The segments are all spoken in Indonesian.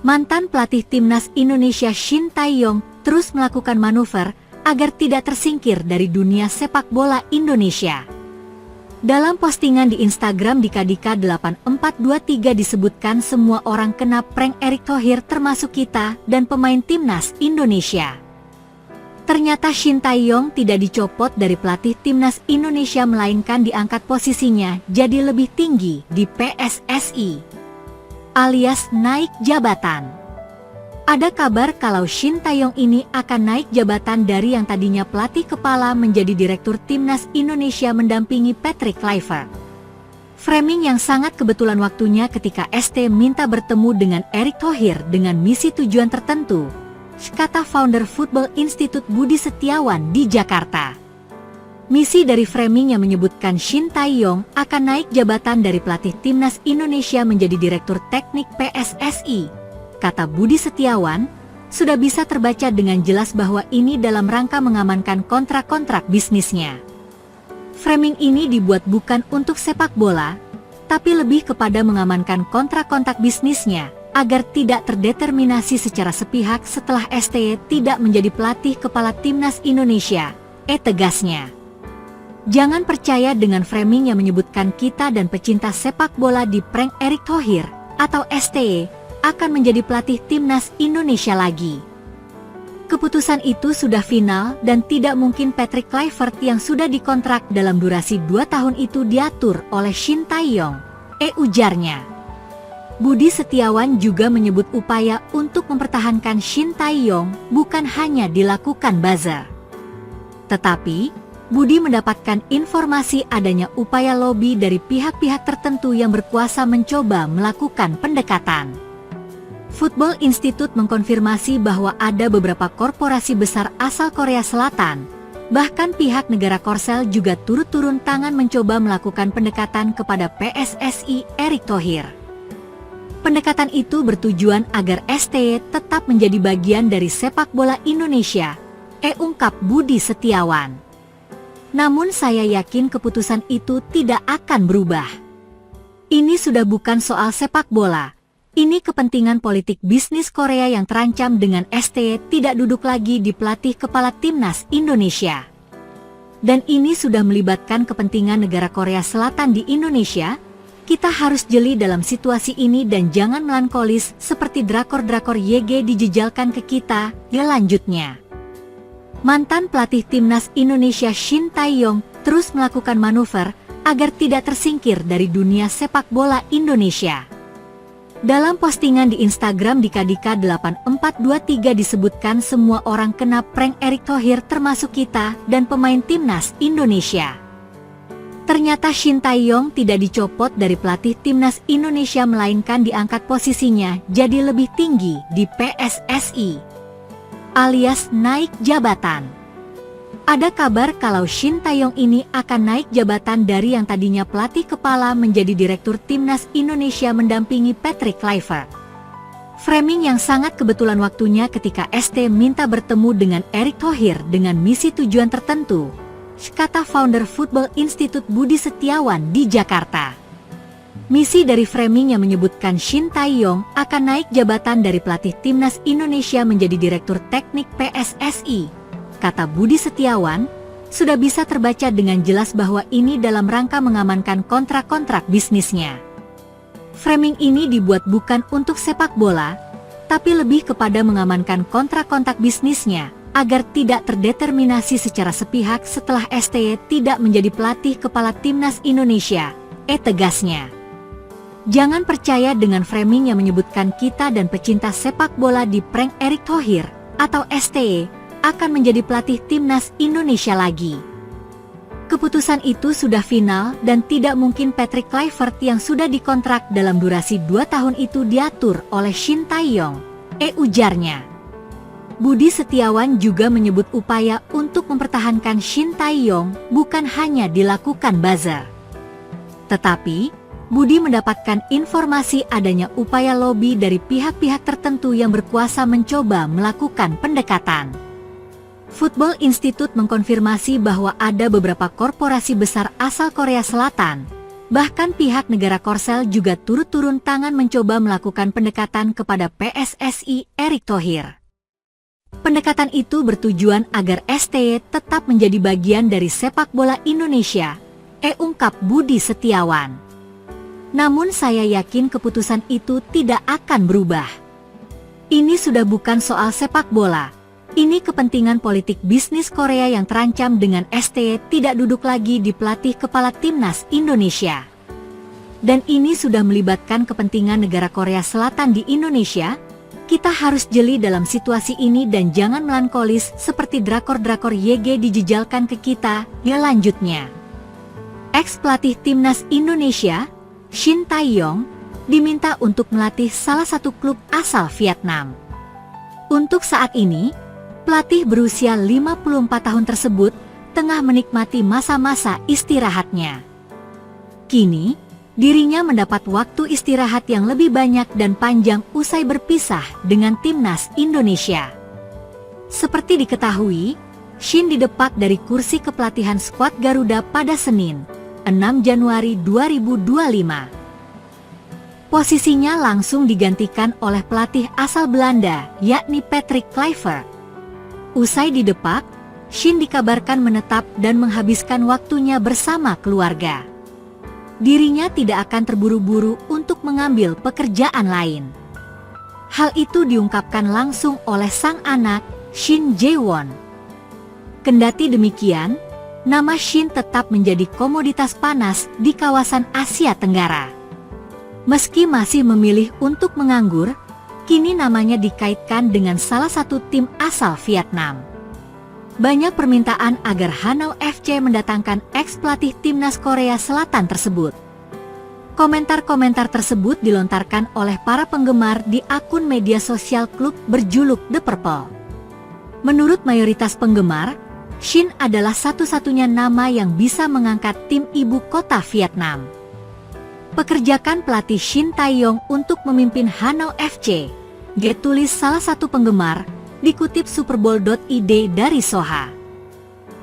Mantan pelatih timnas Indonesia Shin Tae-yong terus melakukan manuver agar tidak tersingkir dari dunia sepak bola Indonesia. Dalam postingan di Instagram Dika 8423 disebutkan semua orang kena prank Erick Thohir termasuk kita dan pemain timnas Indonesia. Ternyata Shin Tae-yong tidak dicopot dari pelatih timnas Indonesia melainkan diangkat posisinya jadi lebih tinggi di PSSI, alias naik jabatan. Ada kabar kalau Shin Tae-yong ini akan naik jabatan dari yang tadinya pelatih kepala menjadi direktur timnas Indonesia mendampingi Patrick Kluivert. Framing yang sangat kebetulan waktunya ketika ST minta bertemu dengan Erick Thohir dengan misi tujuan tertentu, kata founder Football Institute Budi Setiawan di Jakarta. Misi dari framing yang menyebutkan Shin Tae-yong akan naik jabatan dari pelatih timnas Indonesia menjadi direktur teknik PSSI, kata Budi Setiawan, sudah bisa terbaca dengan jelas bahwa ini dalam rangka mengamankan kontrak-kontrak bisnisnya. Framing ini dibuat bukan untuk sepak bola, tapi lebih kepada mengamankan kontrak-kontrak bisnisnya, agar tidak terdeterminasi secara sepihak setelah STY tidak menjadi pelatih kepala timnas Indonesia, tegasnya. Jangan percaya dengan framing yang menyebutkan kita dan pecinta sepak bola di prank Erick Thohir, atau STY, akan menjadi pelatih timnas Indonesia lagi. Keputusan itu sudah final dan tidak mungkin Patrick Kluivert yang sudah dikontrak dalam durasi 2 tahun itu diatur oleh Shin Tae-yong, ujarnya. Budi Setiawan juga menyebut upaya untuk mempertahankan Shin Tae-yong bukan hanya dilakukan buzzer. Tetapi, Budi mendapatkan informasi adanya upaya lobi dari pihak-pihak tertentu yang berkuasa mencoba melakukan pendekatan. Football Institute mengkonfirmasi bahwa ada beberapa korporasi besar asal Korea Selatan, bahkan pihak negara Korsel juga turut turun tangan mencoba melakukan pendekatan kepada PSSI Erick Thohir. Pendekatan itu bertujuan agar STY tetap menjadi bagian dari sepak bola Indonesia, ungkap Budi Setiawan. Namun saya yakin keputusan itu tidak akan berubah. Ini sudah bukan soal sepak bola. Ini kepentingan politik bisnis Korea yang terancam dengan STY tidak duduk lagi di pelatih kepala timnas Indonesia. Dan ini sudah melibatkan kepentingan negara Korea Selatan di Indonesia. Kita harus jeli dalam situasi ini dan jangan melankolis seperti drakor-drakor YG dijejalkan ke kita, lanjutnya. Mantan pelatih timnas Indonesia Shin Tae-yong terus melakukan manuver agar tidak tersingkir dari dunia sepak bola Indonesia. Dalam postingan di Instagram Dika 8423 disebutkan semua orang kena prank Erick Thohir termasuk kita dan pemain timnas Indonesia. Ternyata Shin Tae-yong tidak dicopot dari pelatih timnas Indonesia melainkan diangkat posisinya jadi lebih tinggi di PSSI, alias naik jabatan. Ada kabar kalau Shin Tae-yong ini akan naik jabatan dari yang tadinya pelatih kepala menjadi direktur timnas Indonesia mendampingi Patrick Kluivert. Framing yang sangat kebetulan waktunya ketika ST minta bertemu dengan Erick Thohir dengan misi tujuan tertentu, kata founder Football Institute Budi Setiawan di Jakarta. Misi dari framing yang menyebutkan Shin Tae-yong akan naik jabatan dari pelatih timnas Indonesia menjadi direktur teknik PSSI, kata Budi Setiawan, sudah bisa terbaca dengan jelas bahwa ini dalam rangka mengamankan kontrak-kontrak bisnisnya. Framing ini dibuat bukan untuk sepak bola, tapi lebih kepada mengamankan kontrak-kontrak bisnisnya, agar tidak terdeterminasi secara sepihak setelah STY tidak menjadi pelatih kepala timnas Indonesia, tegasnya. Jangan percaya dengan framing yang menyebutkan kita dan pecinta sepak bola di prank Erick Thohir, atau STY, akan menjadi pelatih timnas Indonesia lagi. Keputusan itu sudah final dan tidak mungkin Patrick Kluivert yang sudah dikontrak dalam durasi 2 tahun itu diatur oleh Shin Tae-yong, ujarnya. Budi Setiawan juga menyebut upaya untuk mempertahankan Shin Tae-yong bukan hanya dilakukan buzzer. Tetapi, Budi mendapatkan informasi adanya upaya lobi dari pihak-pihak tertentu yang berkuasa mencoba melakukan pendekatan. Football Institute mengkonfirmasi bahwa ada beberapa korporasi besar asal Korea Selatan, Bahkan pihak negara Korsel juga turut turun tangan mencoba melakukan pendekatan kepada PSSI Erick Thohir. Pendekatan itu bertujuan agar STY tetap menjadi bagian dari sepak bola Indonesia, ungkap Budi Setiawan. Namun saya yakin keputusan itu tidak akan berubah. Ini sudah bukan soal sepak bola. Ini kepentingan politik bisnis Korea yang terancam dengan STY tidak duduk lagi di pelatih kepala timnas Indonesia. Dan ini sudah melibatkan kepentingan negara Korea Selatan di Indonesia. Kita harus jeli dalam situasi ini dan jangan melankolis seperti drakor-drakor YG dijejalkan ke kita, ya lanjutnya. Ex-pelatih timnas Indonesia, Shin Tae-yong, diminta untuk melatih salah satu klub asal Vietnam. Untuk saat ini, pelatih berusia 54 tahun tersebut tengah menikmati masa-masa istirahatnya. Kini, dirinya mendapat waktu istirahat yang lebih banyak dan panjang usai berpisah dengan timnas Indonesia. Seperti diketahui, Shin didepak dari kursi kepelatihan skuad Garuda pada Senin, 6 Januari 2025. Posisinya langsung digantikan oleh pelatih asal Belanda, yakni Patrick Kluivert. Usai didepak, Shin dikabarkan menetap dan menghabiskan waktunya bersama keluarga. Dirinya tidak akan terburu-buru untuk mengambil pekerjaan lain. Hal itu diungkapkan langsung oleh sang anak, Shin Jae-won. Kendati demikian, nama Shin tetap menjadi komoditas panas di kawasan Asia Tenggara. Meski masih memilih untuk menganggur, kini namanya dikaitkan dengan salah satu tim asal Vietnam. Banyak permintaan agar Hanau FC mendatangkan ex-pelatih timnas Korea Selatan tersebut. Komentar-komentar tersebut dilontarkan oleh para penggemar di akun media sosial klub berjuluk The Purple. Menurut mayoritas penggemar, Shin adalah satu-satunya nama yang bisa mengangkat tim ibu kota Vietnam. Pekerjakan pelatih Shin Tae-yong untuk memimpin Hanau FC, tulis salah satu penggemar, dikutip superbowl.id dari Soha.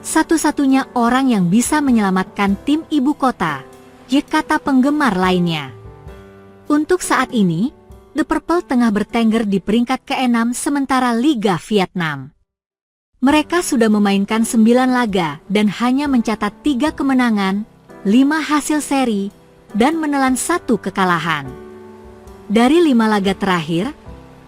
Satu-satunya orang yang bisa menyelamatkan tim ibu kota, kata penggemar lainnya. Untuk saat ini, The Purple tengah bertengger di peringkat ke-6 sementara Liga Vietnam. Mereka sudah memainkan 9 laga dan hanya mencatat 3 kemenangan, 5 hasil seri, dan menelan 1 kekalahan. Dari 5 laga terakhir,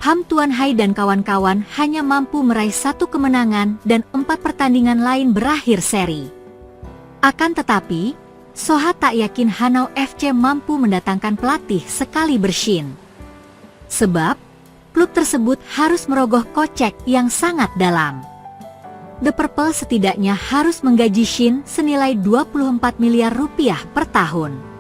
Ham Tuan Hai dan kawan-kawan hanya mampu meraih 1 kemenangan dan 4 pertandingan lain berakhir seri. Akan tetapi, Soha tak yakin Hanau FC mampu mendatangkan pelatih sekali Shin. Sebab, klub tersebut harus merogoh kocek yang sangat dalam. The Purple setidaknya harus menggaji Shin senilai 24 miliar rupiah per tahun.